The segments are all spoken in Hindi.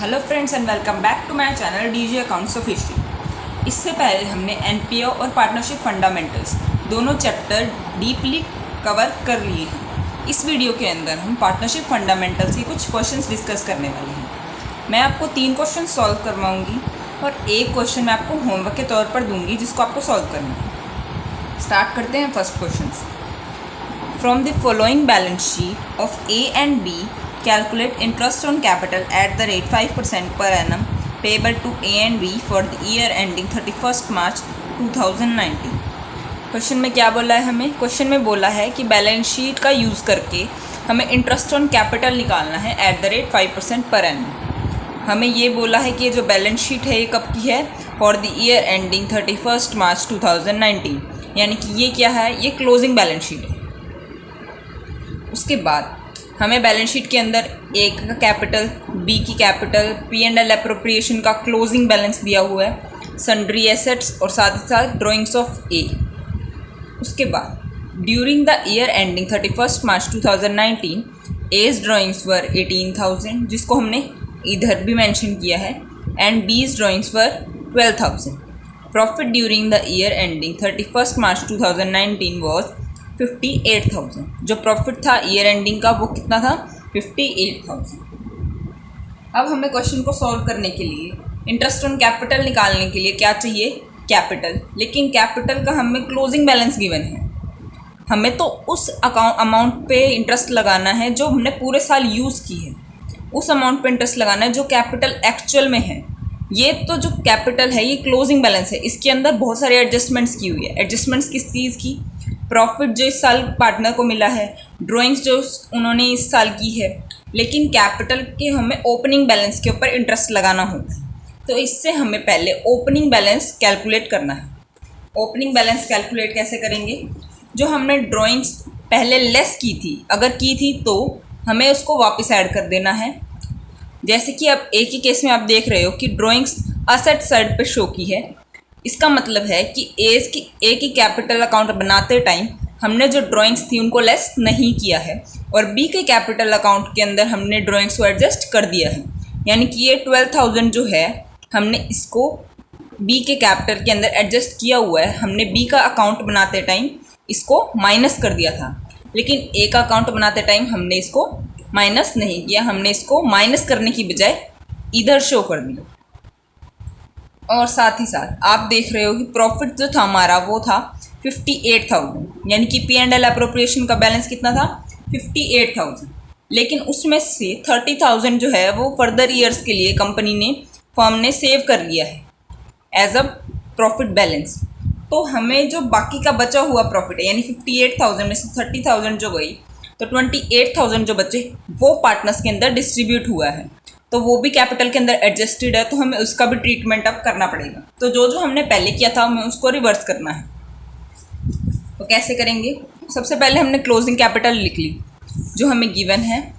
Hello friends and welcome back to my channel DJ accounts of history. इससे पहले हमने एनपीओ और पार्टनरशिप फंडामेंटल्स दोनों चैप्टर डीपली कवर कर लिए हैं। इस वीडियो के अंदर हम पार्टनरशिप फंडामेंटल्स के कुछ क्वेश्चंस डिस्कस करने वाले हैं। मैं आपको 3 क्वेश्चन सॉल्व करवाऊंगी और एक क्वेश्चन मैं आपको होमवर्क के तौर पर दूंगी जिसको आपको सॉल्व करना है। स्टार्ट करते हैं फर्स्ट क्वेश्चन से। From the following balance sheet of A and B calculate interest on capital at the rate 5% per annum payable to A and B for the year ending 31st March 2019। Question में क्या बोला है हमें? क्वेश्चन में बोला है कि बैलेंस शीट का यूज़ करके हमें इंटरेस्ट ऑन कैपिटल निकालना है एट द रेट 5% पर annum। हमें ये बोला है कि ये जो बैलेंस शीट है ये कब की है? For the year ending 31st March 2019, यानी कि ये क्या है? ये क्लोजिंग बैलेंस शीट है। उसके बाद हमें बैलेंस शीट के अंदर ए का कैपिटल, बी की capital, P and L appropriation का क्लोजिंग बैलेंस दिया हुआ है, सन्ड्री एसेट्स और साथ ही साथ ड्राइंग्स ऑफ ए। उसके बाद during the year ending 31st March 2019 as drawings were 18,000, जिसको हमने इधर भी मेंशन किया है, एंड बीज drawings were 12,000। Profit during the year ending 31st March 2019 was 58,000। जो प्रॉफिट था ईयर एंडिंग का वो कितना था? 58,000। अब हमें क्वेश्चन को सॉल्व करने के लिए इंटरेस्ट ऑन कैपिटल निकालने के लिए क्या चाहिए? कैपिटल। लेकिन कैपिटल का हमें क्लोजिंग बैलेंस गिवन है, हमें तो उस अमाउंट पे इंटरेस्ट लगाना है जो हमने पूरे साल यूज़ की है, उस अमाउंट पे इंटरेस्ट लगाना है जो कैपिटल एक्चुअल में है। ये तो जो कैपिटल है ये क्लोजिंग बैलेंस है, इसके अंदर बहुत सारे एडजस्टमेंट्स की हुई है। एडजस्टमेंट्स किस चीज़ की? प्रॉफिट जो इस साल पार्टनर को मिला है, ड्राइंग्स जो उन्होंने इस साल की है, लेकिन कैपिटल के हमें ओपनिंग बैलेंस के ऊपर इंटरेस्ट लगाना होगा। तो इससे हमें पहले ओपनिंग बैलेंस कैलकुलेट करना है। ओपनिंग बैलेंस कैलकुलेट कैसे करेंगे? जो हमने ड्राइंग्स पहले लेस की थी, अगर की थी तो हमें उसको वापस ऐड कर देना है। जैसे कि अब एक ही केस में आप देख रहे हो कि ड्राइंग्स असेट साइड पे शो की है, इसका मतलब है कि ए की कैपिटल अकाउंट बनाते टाइम हमने जो ड्राइंग्स थी उनको लेस नहीं किया है, और बी के कैपिटल अकाउंट के अंदर हमने ड्राइंग्स को एडजस्ट कर दिया है। यानी कि ये 12,000 जो है हमने इसको बी के कैपिटल के अंदर एडजस्ट किया हुआ है। हमने बी का अकाउंट बनाते टाइम इसको माइनस कर दिया था, लेकिन ए का अकाउंट बनाते टाइम हमने इसको माइनस नहीं किया, हमने इसको माइनस करने की बजाय इधर शो कर दिया। और साथ ही साथ आप देख रहे हो कि प्रॉफिट जो था हमारा वो था 58,000, यानी कि पी एंड एल एप्रोप्रिएशन का बैलेंस कितना था? 58,000। लेकिन उसमें से 30,000 जो है वो फर्दर ईयर्स के लिए फर्म ने सेव कर लिया है एज अ प्रॉफिट बैलेंस। तो हमें जो बाकी का बचा हुआ प्रॉफिट है, यानी 58,000 में से 30,000 जो गई, तो 28,000 जो बचे वो पार्टनर्स के अंदर डिस्ट्रीब्यूट हुआ है, तो वो भी कैपिटल के अंदर एडजस्टेड है, तो हमें उसका भी ट्रीटमेंट अब करना पड़ेगा। तो जो हमने पहले किया था हमें उसको रिवर्स करना है। तो कैसे करेंगे? सबसे पहले हमने क्लोजिंग कैपिटल लिख ली जो हमें गिवन है,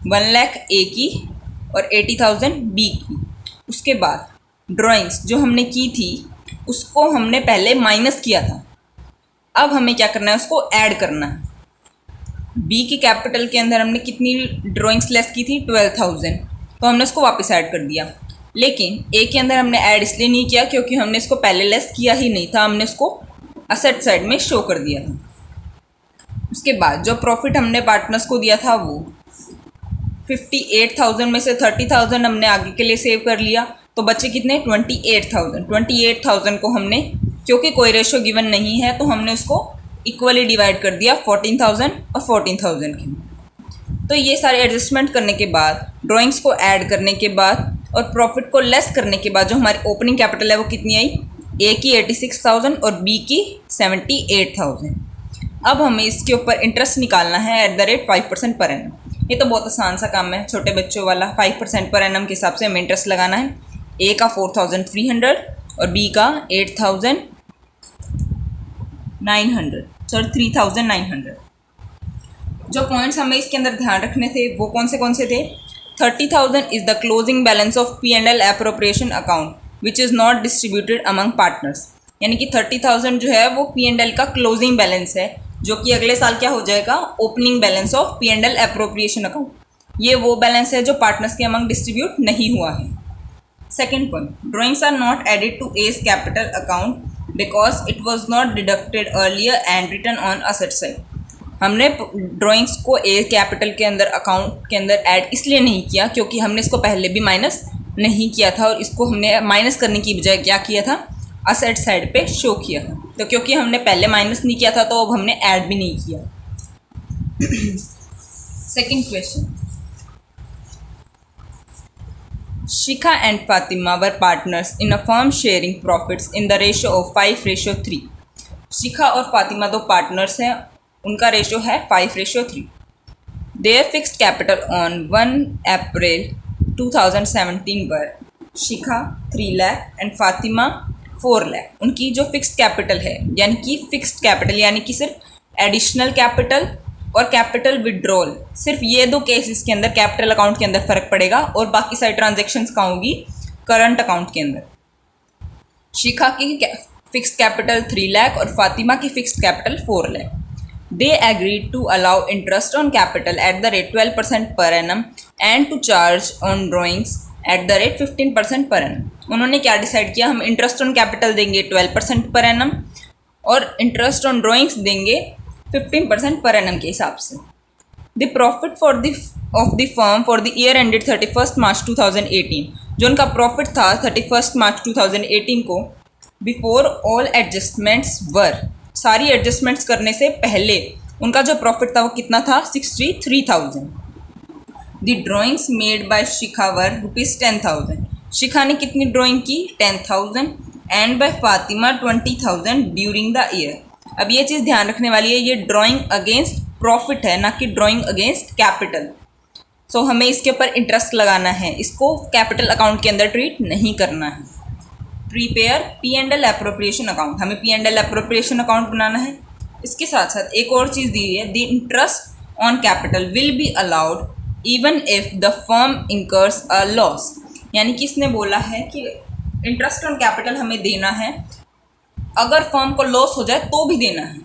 1 लाख ए की और 80,000 बी की। उसके बाद ड्राइंग्स जो हमने की थी उसको हमने पहले माइनस किया था, अब हमें क्या करना है? उसको ऐड करना है। बी की कैपिटल के अंदर हमने कितनी ड्राइंग्स लेस की थी? 12,000, तो हमने उसको वापस ऐड कर दिया। लेकिन ए के अंदर हमने ऐड इसलिए नहीं किया क्योंकि हमने इसको पहले लेस किया ही नहीं था, हमने इसको असेट साइड में शो कर दिया था। उसके बाद जो प्रॉफिट हमने पार्टनर्स को दिया था वो 58,000 में से 30,000 हमने आगे के लिए सेव कर लिया, तो बचे कितने? 28,000 को हमने, क्योंकि कोई रेशो गिवन नहीं है, तो हमने उसको इक्वली डिवाइड कर दिया 14,000 और 14,000 की। तो ये सारे एडजस्टमेंट करने के बाद, ड्राइंग्स को ऐड करने के बाद और प्रॉफिट को लेस करने के बाद जो हमारी ओपनिंग कैपिटल है वो कितनी आई? ए की 86,000 और बी की 78,000। अब हमें इसके ऊपर इंटरेस्ट निकालना है at the rate 5% per annum. ये तो बहुत आसान सा काम है, छोटे बच्चों वाला। 5% पर एनम के हिसाब से हमें इंटरेस्ट लगाना है। ए का 4,300 और बी का 3,900। जो पॉइंट्स हमें इसके अंदर ध्यान रखने थे वो कौन से थे? 30,000 is the closing balance of P and L appropriation account which is not distributed among partners. यानी कि 30,000 जो है वो पी एंड एल का क्लोजिंग बैलेंस है, जो कि अगले साल क्या हो जाएगा? Opening balance of P and L appropriation account. ये वो बैलेंस है जो पार्टनर्स के अमंग डिस्ट्रीब्यूट नहीं हुआ है। Second point, drawings are not added to as capital account because it was not deducted earlier and return on asset side. हमने ड्राइंग्स को ए कैपिटल के अंदर अकाउंट के अंदर ऐड इसलिए नहीं किया क्योंकि हमने इसको पहले भी माइनस नहीं किया था, और इसको हमने माइनस करने की बजाय क्या किया था, असेट साइड पे शो किया था। तो क्योंकि हमने पहले माइनस नहीं किया था तो अब हमने ऐड भी नहीं किया। Second question, Shikha and Fatima were partners in a firm sharing profits in the ratio of 5:3। Shikha और फातिमा दो पार्टनर्स हैं, उनका रेशो है 5:3। Their fixed capital on 1 April 2017 were Shikha 3 lakh and Fatima 4 lakh. उनकी जो फिक्स्ड कैपिटल है, यानी कि फिक्स्ड कैपिटल यानी कि सिर्फ एडिशनल कैपिटल और कैपिटल विड्रॉल, सिर्फ ये दो केसेस के अंदर कैपिटल अकाउंट के अंदर फ़र्क पड़ेगा और बाकी सारी ट्रांजेक्शन्स कहाँ होगी, करंट अकाउंट के अंदर। शिखा की फिक्स्ड कैपिटल 3 लाख और फातिमा की fixed capital 4 lakh. They agreed to allow interest on capital at the rate 12% per annum and to charge on drawings at the rate 15% per annum. उन्होंने क्या डिसाइड किया, हम इंटरेस्ट ऑन कैपिटल देंगे 12% पर एनम और इंटरेस्ट ऑन ड्राइंग्स देंगे 15% पर एनम के हिसाब से। The profit of the firm for the year ended 31 मार्च 2018, जो उनका प्रॉफिट था 31 मार्च 2018 को, बिफोर ऑल एडजस्टमेंट्स वर, सारी एडजस्टमेंट्स करने से पहले उनका जो प्रॉफिट था वो कितना था, 63,000। The drawings made by Shikha were ₹10,000। Shikha ने कितनी ड्राइंग की, 10,000 and by Fatima 20,000 during the year. अब ये चीज़ ध्यान रखने वाली है, ये ड्राइंग अगेंस्ट प्रॉफिट है, ना कि ड्राइंग अगेंस्ट कैपिटल। सो हमें इसके ऊपर इंटरेस्ट लगाना है, इसको कैपिटल अकाउंट के अंदर ट्रीट नहीं करना है। प्रीपेयर P&L एप्रोप्रिएशन अकाउंट, हमें P&L एप्रोप्रिएशन अकाउंट बनाना है। इसके साथ साथ एक और चीज़ दी है, the interest on capital will be allowed even if the firm incurs a loss. यानी कि इसने बोला है कि इंटरेस्ट ऑन कैपिटल हमें देना है, अगर फर्म को लॉस हो जाए तो भी देना है।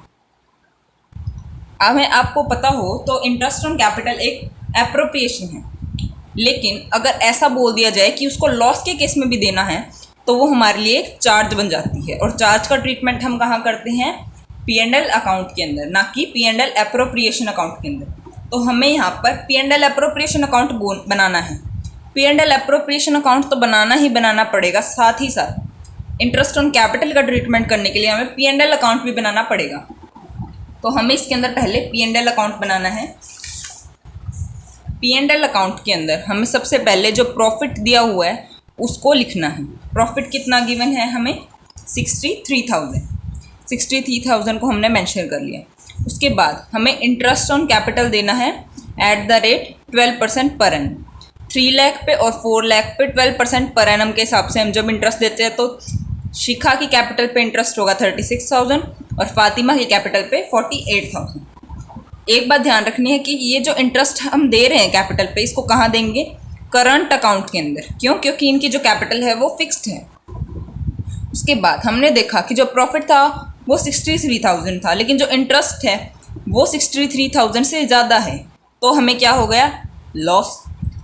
हमें आपको पता हो तो इंटरेस्ट ऑन कैपिटल एक एप्रोप्रिएशन है, लेकिन अगर ऐसा बोल दिया जाए कि उसको लॉस के केस में भी देना है तो वो हमारे लिए एक चार्ज बन जाती है, और चार्ज का ट्रीटमेंट हम कहाँ करते हैं, P&L अकाउंट के अंदर, ना कि P&L एप्रोप्रिएशन अकाउंट के अंदर। तो हमें यहाँ पर P&L एप्रोप्रिएशन अकाउंट बनाना है। P&L एप्रोप्रिएशन अकाउंट तो बनाना ही बनाना पड़ेगा, साथ ही साथ इंटरेस्ट ऑन कैपिटल का ट्रीटमेंट करने के लिए हमें P&L अकाउंट भी बनाना पड़ेगा। तो हमें इसके अंदर पहले P&L अकाउंट बनाना है। P&L अकाउंट के अंदर हमें सबसे पहले जो प्रॉफिट दिया हुआ है उसको लिखना है। प्रॉफिट कितना गिवन है हमें, 63,000। 63,000 को हमने मेंशन कर लिया। उसके बाद हमें इंटरेस्ट ऑन कैपिटल देना है at the rate 12% per annum. 3 lakh पे और 4 लाख पे 12% पर एनम के हिसाब से हम जब इंटरेस्ट देते हैं तो शिखा की कैपिटल पे इंटरेस्ट होगा 36,000 और फातिमा की कैपिटल पे 48,000। एक बात ध्यान रखनी है कि ये जो इंटरेस्ट हम दे रहे हैं कैपिटल पे, इसको कहाँ देंगे, करंट अकाउंट के अंदर। क्यों, क्योंकि इनकी जो कैपिटल है वो फिक्स्ड है। उसके बाद हमने देखा कि जो प्रॉफिट था वो 63,000 था, लेकिन जो इंटरेस्ट है वो 63,000 से ज़्यादा है, तो हमें क्या हो गया, लॉस।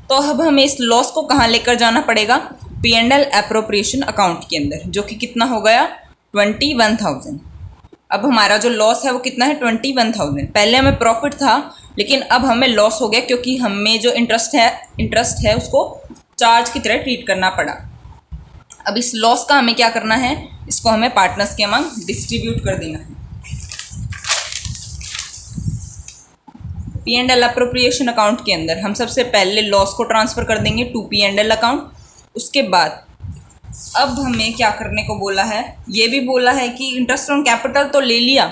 तो अब हमें इस लॉस को कहाँ लेकर जाना पड़ेगा, P&L एप्रोप्रिएशन अकाउंट के अंदर, जो कि कितना हो गया, 21,000। अब हमारा जो लॉस है वो कितना है, 21,000। पहले हमें प्रॉफिट था लेकिन अब हमें लॉस हो गया क्योंकि हमें जो इंटरेस्ट है उसको चार्ज की तरह ट्रीट करना पड़ा। अब इस लॉस का हमें क्या करना है, इसको हमें पार्टनर्स के अमंग डिस्ट्रीब्यूट कर देना है। P&L एप्रोप्रिएशन अकाउंट के अंदर हम सबसे पहले लॉस को ट्रांसफ़र कर देंगे टू P&L अकाउंट। उसके बाद अब हमें क्या करने को बोला है, ये भी बोला है कि इंटरेस्ट ऑन कैपिटल तो ले लिया,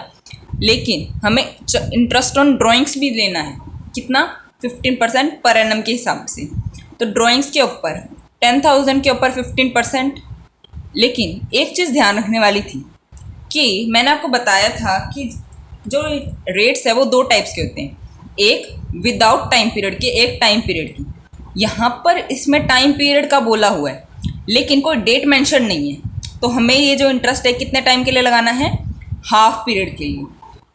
लेकिन हमें इंटरेस्ट ऑन ड्राइंग्स भी लेना है। कितना, 15% पर एनम के हिसाब से। तो ड्राइंग्स के ऊपर 10,000 के ऊपर 15%। लेकिन एक चीज़ ध्यान रखने वाली थी कि मैंने आपको बताया था कि जो रेट्स है वो 2 टाइप्स के होते हैं, एक विदाउट टाइम पीरियड के, एक टाइम पीरियड की। यहाँ पर इसमें टाइम पीरियड का बोला हुआ है लेकिन कोई डेट मेंशन नहीं है। तो हमें ये जो इंटरेस्ट है कितने टाइम के लिए लगाना है, हाफ पीरियड के लिए,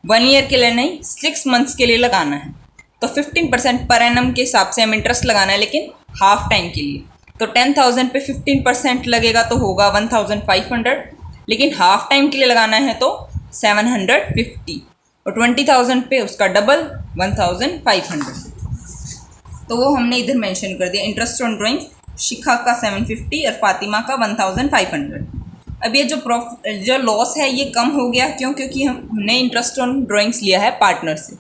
1 ईयर के लिए नहीं, 6 मंथ्स के लिए लगाना है। तो 15% पर एनम के हिसाब से हम इंटरेस्ट लगाना है, लेकिन हाफ टाइम के लिए। तो 10,000 पे 15% लगेगा तो होगा 1,500, लेकिन हाफ टाइम के लिए लगाना है तो 750, और 20,000 पे उसका डबल 1,500। तो वो हमने इधर मेंशन कर दिया। इंटरेस्ट ऑन ड्राइंग शिखा का 750 और फातिमा का 1,500। अब ये जो लॉस है ये कम हो गया, क्यों? क्योंकि हमने इंटरेस्ट ऑन ड्राइंग्स लिया है पार्टनर से।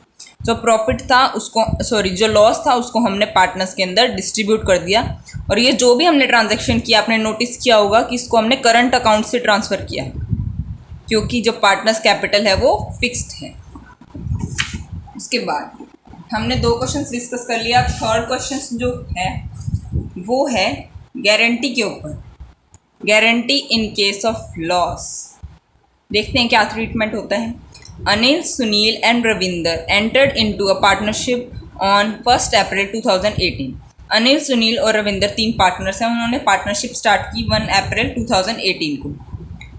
जो प्रॉफिट था उसको, जो लॉस था उसको हमने पार्टनर्स के अंदर डिस्ट्रीब्यूट कर दिया। और ये जो भी हमने ट्रांजैक्शन किया, आपने नोटिस किया होगा कि इसको हमने करंट अकाउंट से ट्रांसफ़र किया, क्योंकि जो पार्टनर्स कैपिटल है वो फिक्स्ड है। उसके बाद हमने 2 क्वेश्चन डिस्कस कर लिया। थर्ड क्वेश्चन जो है वो है गारंटी के ऊपर। Guarantee in case of loss. देखते हैं क्या ट्रीटमेंट होता है। Anil, Sunil and Ravinder entered into a partnership on 1 अप्रैल 2018। अनिल, सुनील और रविंदर 3 पार्टनर्स हैं। उन्होंने पार्टनरशिप स्टार्ट की 1 अप्रैल 2018 को।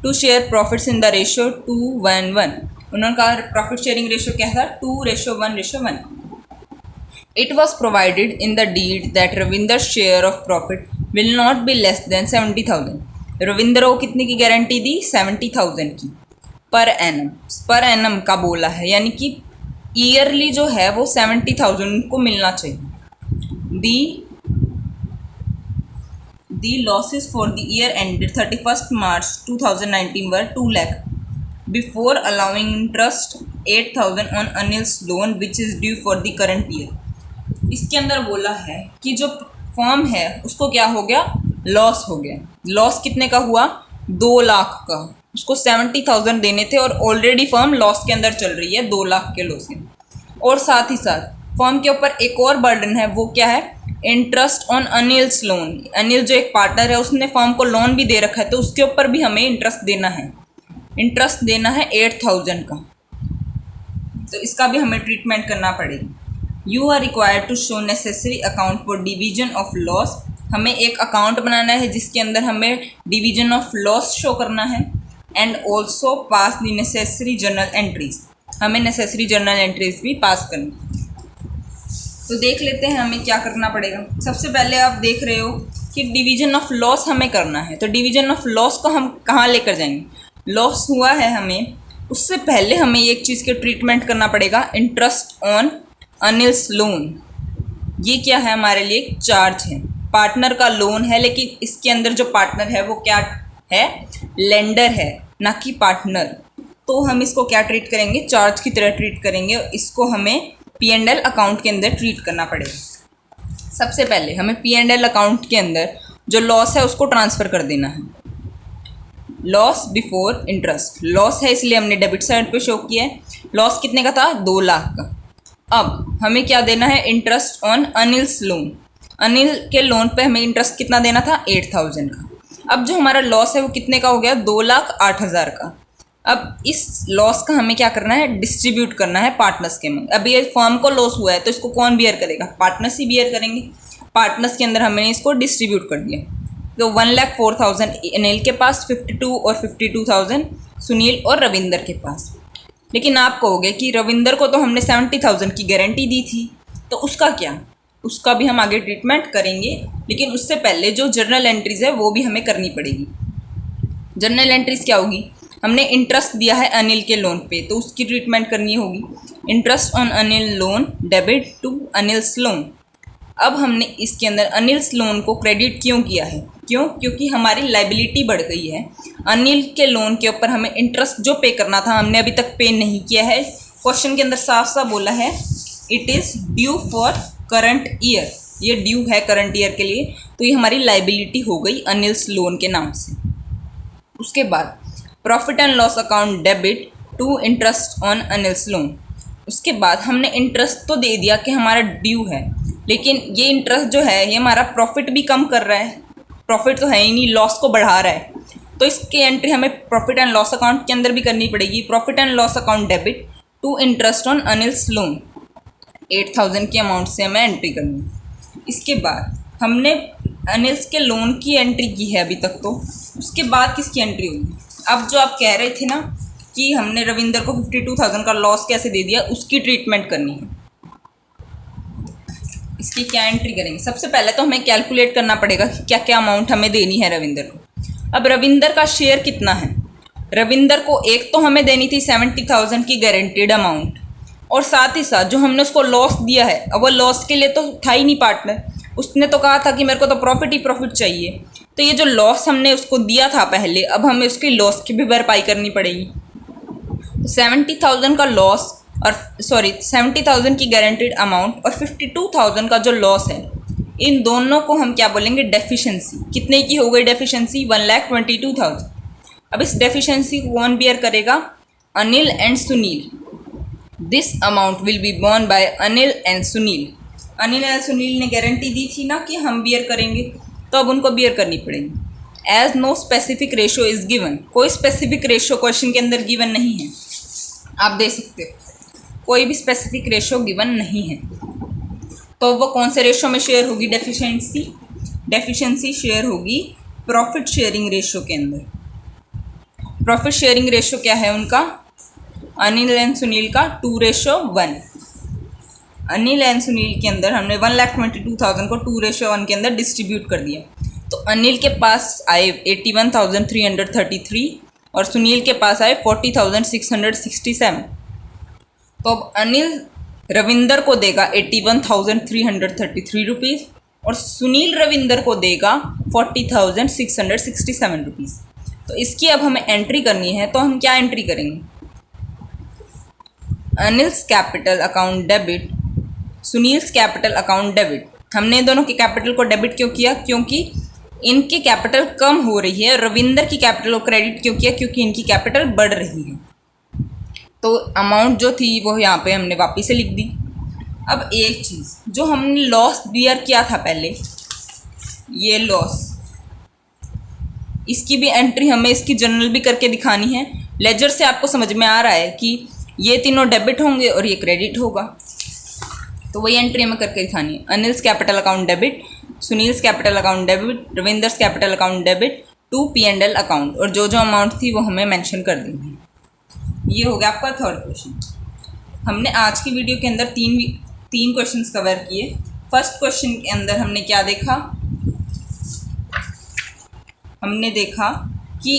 To share profits in the ratio 2:1:1। उन्होंने कहा प्रॉफिट शेयरिंग रेशियो क्या था? 2:1:1। It was provided in the deed that Ravinder's share of profit will not be less than 70,000. Ravinder को कितने की गारंटी दी? 70,000 की पर एनम। पर एनम का बोला है, यानी कि ईयरली जो है वो 70,000 उनको मिलना चाहिए। The losses for the year ended 31st March 2019 were 2 lakh before allowing interest 8,000 on Anil's loan which is due for the current year. इसके अंदर बोला है कि जो फर्म है उसको क्या हो गया? लॉस हो गया। लॉस कितने का हुआ? 2 लाख का। उसको 70,000 देने थे और ऑलरेडी फर्म लॉस के अंदर चल रही है, 2 लाख के लॉस के। और साथ ही साथ फर्म के ऊपर एक और बर्डन है, वो क्या है? Interest on Anil's loan. Anil जो एक पार्टनर है उसने फर्म को लोन भी दे रखा है, तो उसके ऊपर भी हमें इंटरेस्ट देना है। इंटरेस्ट देना है 8,000 का, तो इसका भी हमें ट्रीटमेंट करना पड़ेगा। You are required to show necessary account for division of loss. हमें एक अकाउंट बनाना है जिसके अंदर हमें डिवीजन ऑफ लॉस शो करना है। And also pass the necessary journal entries. हमें नेसेसरी जर्नल एंट्रीज भी पास करनी। तो देख लेते हैं हमें क्या करना पड़ेगा। सबसे पहले आप देख रहे हो कि डिवीजन ऑफ लॉस हमें करना है, तो डिवीजन ऑफ लॉस को हम कहाँ लेकर जाएंगे? लॉस हुआ है हमें, उससे पहले हमें एक चीज़ के ट्रीटमेंट करना पड़ेगा, इंटरेस्ट ऑन अनिल्स लोन। ये क्या है? हमारे लिए एक चार्ज है। पार्टनर का लोन है, लेकिन इसके अंदर जो पार्टनर है वो क्या है? लेंडर है, ना कि पार्टनर। तो हम इसको क्या ट्रीट करेंगे? चार्ज की तरह ट्रीट करेंगे। इसको हमें P&L अकाउंट के अंदर ट्रीट करना पड़ेगा। सबसे पहले हमें P&L अकाउंट के अंदर जो लॉस है उसको ट्रांसफ़र कर देना है। Loss before interest. लॉस है इसलिए हमने डेबिट साइड पे शो किया है। लॉस कितने का था? 2 लाख का। अब हमें क्या देना है? Interest on Anil's loan. Anil के लोन पे हमें इंटरेस्ट कितना देना था? 8,000 का। अब जो हमारा लॉस है वो कितने का हो गया? 2,08,000 का। अब इस लॉस का हमें क्या करना है? डिस्ट्रीब्यूट करना है पार्टनर्स के में। अब ये फर्म को लॉस हुआ है तो इसको कौन बियर करेगा? पार्टनर्स ही बियर करेंगे। पार्टनर्स के अंदर हमने इसको डिस्ट्रीब्यूट कर दिया। तो 1,04,000 अनिल के पास, 52 और 52,000 सुनील और रविंदर के पास। लेकिन आप कहोगे कि रविंदर को तो हमने 70,000 की गारंटी दी थी, तो उसका क्या? उसका भी हम आगे ट्रीटमेंट करेंगे, लेकिन उससे पहले जो जर्नल एंट्रीज़ है वो भी हमें करनी पड़ेगी। जर्नल एंट्रीज़ क्या होगी? हमने इंटरेस्ट दिया है अनिल के लोन पे, तो उसकी ट्रीटमेंट करनी होगी। Interest on Anil loan debit to Anil's loan. अब हमने इसके अंदर अनिल्स लोन को क्रेडिट क्यों किया है? क्यों? क्योंकि हमारी लाइबिलिटी बढ़ गई है। अनिल के लोन के ऊपर हमें इंटरेस्ट जो पे करना था हमने अभी तक पे नहीं किया है। क्वेश्चन के अंदर साफ साफ बोला है it is due for current year. ये ड्यू है करंट ईयर के लिए, तो ये हमारी लाइबिलिटी हो गई अनिल्स लोन के नाम से। उसके बाद profit and loss account debit to interest on Anil's loan. उसके बाद हमने इंटरेस्ट तो दे दिया कि हमारा ड्यू है, लेकिन ये इंटरेस्ट जो है ये हमारा प्रॉफिट भी कम कर रहा है। प्रॉफिट तो है ही नहीं, लॉस को बढ़ा रहा है। तो इसकी एंट्री हमें प्रॉफिट एंड लॉस अकाउंट के अंदर भी करनी पड़ेगी। Profit and loss account debit to interest on Anil's loan 8,000 के अमाउंट से हमें एंट्री करनी है। इसके बाद हमने अनिल्स के लोन की एंट्री की है अभी तक, तो उसके बाद किसकी एंट्री होगी? अब जो आप कह रहे थे ना कि हमने रविंदर को 52,000 का लॉस कैसे दे दिया, उसकी ट्रीटमेंट करनी है। इसकी क्या एंट्री करेंगे। सबसे पहले तो हमें कैलकुलेट करना पड़ेगा कि क्या क्या अमाउंट हमें देनी है रविंदर को। अब रविंदर का शेयर कितना है। रविंदर को एक तो हमें देनी थी 70,000 की गारंटीड अमाउंट, और साथ ही साथ जो हमने उसको लॉस दिया है, अब वो लॉस के लिए तो था ही नहीं पार्टनर, उसने तो कहा था कि मेरे को तो प्रॉफिट ही प्रॉफिट चाहिए। तो ये जो लॉस हमने उसको दिया था पहले, अब हमें उसकी लॉस की भी भरपाई करनी पड़ेगी। 70,000 का लॉस और 70,000 की गारंटीड अमाउंट और 52,000 का जो लॉस है, इन दोनों को हम क्या बोलेंगे, डेफिशिएंसी। कितने की हो गई डेफिशिएंसी, 1,22,000। अब इस डेफिशिएंसी को कौन बियर करेगा, Anil and Sunil. This amount will be borne by Anil and Sunil. Anil and Sunil ने गारंटी दी थी ना कि हम बियर करेंगे, तो अब उनको बियर करनी पड़ेगी। As no specific ratio is given, कोई स्पेसिफिक रेशो क्वेश्चन के अंदर गिवन नहीं है, आप दे सकते हो, कोई भी स्पेसिफिक रेशो गिवन नहीं है। तो वो कौन से रेशो में शेयर होगी डेफिशिएंसी, डेफिशिएंसी शेयर होगी प्रॉफिट शेयरिंग रेशो के अंदर। प्रॉफिट शेयरिंग रेशो क्या है उनका, अनिल एंड सुनील का 2:1। अनिल एंड सुनील के अंदर हमने 1,22,000 को 2:1 के अंदर डिस्ट्रीब्यूट कर दिया। तो अनिल के पास आए 81,333 और सुनील के पास आए 40,667। तो अब अनिल रविंदर को देगा 81,333 रुपीज़ और सुनील रविंदर को देगा 40,667 रुपीज़। तो इसकी अब हमें एंट्री करनी है, तो हम क्या एंट्री करेंगे, Anil's capital account debit, Sunil's capital account debit. हमने दोनों के कैपिटल को डेबिट क्यों किया, क्योंकि इनकी कैपिटल कम हो रही है। रविंदर की कैपिटल को क्रेडिट क्यों किया, क्योंकि इनकी कैपिटल बढ़ रही है। तो अमाउंट जो थी वो यहाँ पे हमने वापस से लिख दी। अब एक चीज़, जो हमने लॉस बियर किया था पहले, ये लॉस, इसकी भी एंट्री हमें इसकी जर्नल भी करके दिखानी है। लेजर से आपको समझ में आ रहा है कि ये तीनों डेबिट होंगे और ये क्रेडिट होगा, तो वही एंट्री हमें करके दिखानी है। Anil's capital account debit, Sunil's capital account debit, Ravinder's capital account debit to P&L account, और जो जो अमाउंट थी वो हमें मेंशन कर देनी है। ये हो गया आपका थर्ड क्वेश्चन। हमने आज की वीडियो के अंदर तीन क्वेश्चंस कवर किए। फर्स्ट क्वेश्चन के अंदर हमने क्या देखा, हमने देखा कि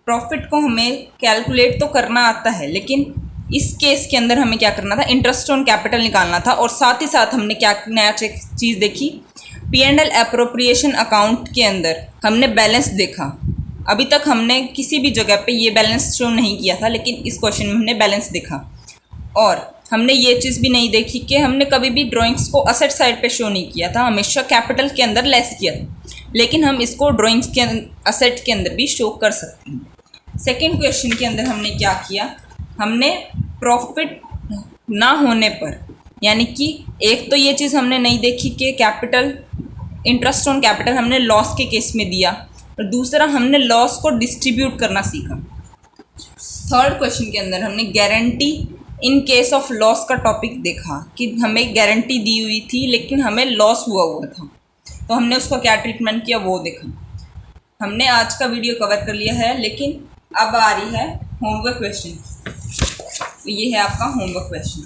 प्रॉफिट को हमें कैलकुलेट तो करना आता है, लेकिन इस केस के अंदर हमें क्या करना था, इंटरेस्ट ऑन कैपिटल निकालना था। और साथ ही साथ हमने क्या नया चीज़ देखी, P&L एप्रोप्रिएशन अकाउंट के अंदर हमने बैलेंस देखा। अभी तक हमने किसी भी जगह पे ये बैलेंस शो नहीं किया था, लेकिन इस क्वेश्चन में हमने बैलेंस देखा। और हमने ये चीज़ भी नहीं देखी कि हमने कभी भी ड्राइंग्स को असेट साइड पे शो नहीं किया था, हमेशा कैपिटल के अंदर लेस किया था, लेकिन हम इसको ड्राइंग्स के असेट के अंदर भी शो कर सकते हैं। सेकेंड क्वेश्चन के अंदर हमने क्या किया, हमने प्रॉफिट ना होने पर, यानी कि एक तो ये चीज़ हमने नहीं देखी कि कैपिटल, इंटरेस्ट ऑन कैपिटल हमने लॉस के केस में दिया, और दूसरा हमने लॉस को डिस्ट्रीब्यूट करना सीखा। थर्ड क्वेश्चन के अंदर हमने guarantee in case of loss का टॉपिक देखा कि हमें गारंटी दी हुई थी लेकिन हमें लॉस हुआ था, तो हमने उसका क्या ट्रीटमेंट किया वो देखा। हमने आज का वीडियो कवर कर लिया है, लेकिन अब आ रही है होमवर्क क्वेश्चन। तो ये है आपका homework question.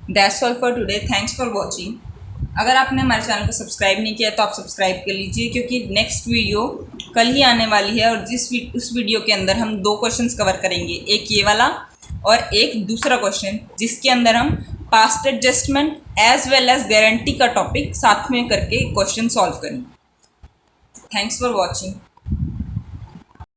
That's all for today, thanks for watching. अगर आपने हमारे चैनल को सब्सक्राइब नहीं किया तो आप सब्सक्राइब कर लीजिए, क्योंकि नेक्स्ट वीडियो कल ही आने वाली है, और उस वीडियो के अंदर हम 2 क्वेश्चंस कवर करेंगे, एक ये वाला और एक दूसरा क्वेश्चन, जिसके अंदर हम past adjustment as well as guarantee का टॉपिक साथ में करके क्वेश्चन सॉल्व करेंगे। Thanks for watching.